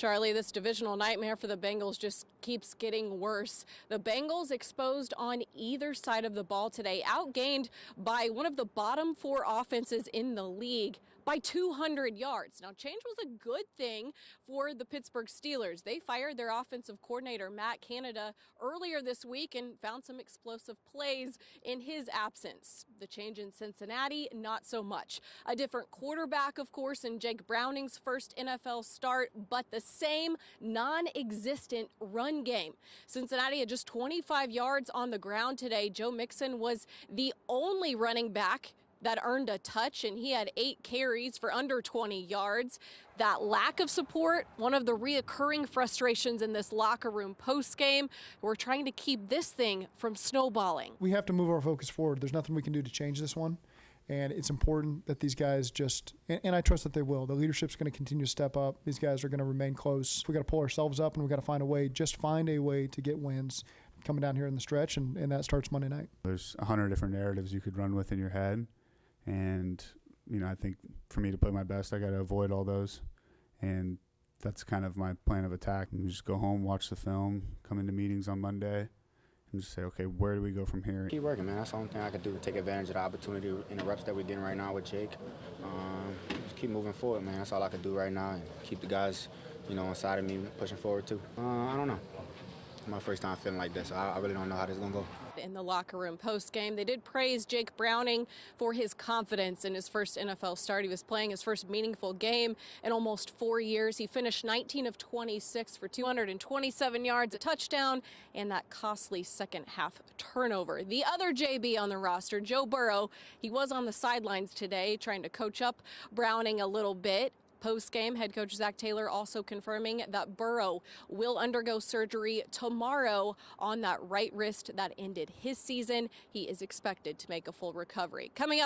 Charlie, this divisional nightmare for the Bengals just keeps getting worse. The Bengals exposed on either side of the ball today, outgained by one of the bottom four offenses in the league by 200 yards. Now, change was a good thing for the Pittsburgh Steelers. They fired their offensive coordinator, Matt Canada, earlier this week and found some explosive plays in his absence. The change in Cincinnati, not so much. A different quarterback, of course, in Jake Browning's first NFL start, but the same non-existent run game. Cincinnati had just 25 yards on the ground today. Joe Mixon was the only running back that earned a touch, and he had 8 carries for under 20 yards. That lack of support, one of the reoccurring frustrations in this locker room post-game. We're trying to keep this thing from snowballing. We have to move our focus forward. There's nothing we can do to change this one. And it's important that these guys just, and I trust that they will. The leadership's going to continue to step up. These guys are going to remain close. We got to pull ourselves up, and we got to find a way to get wins coming down here in the stretch, and that starts Monday night. There's 100 different narratives you could run with in your head. And, I think for me to play my best, I got to avoid all those. And that's kind of my plan of attack. And just go home, watch the film, come into meetings on Monday, and just say, okay, where do we go from here? Keep working, man. That's the only thing I could do to take advantage of the opportunity and the reps that we're getting right now with Jake. Just keep moving forward, man. That's all I can do right now, and keep the guys, inside of me pushing forward too. I don't know. It's my first time feeling like this, so I really don't know how this is going to go. In the locker room post-game, they did praise Jake Browning for his confidence in his first NFL start. He was playing his first meaningful game in almost 4 years. He finished 19 of 26 for 227 yards, a touchdown, and that costly second-half turnover. The other JB on the roster, Joe Burrow, he was on the sidelines today trying to coach up Browning a little bit. Post-game, head coach Zach Taylor also confirming that Burrow will undergo surgery tomorrow on that right wrist that ended his season. He is expected to make a full recovery. Coming up.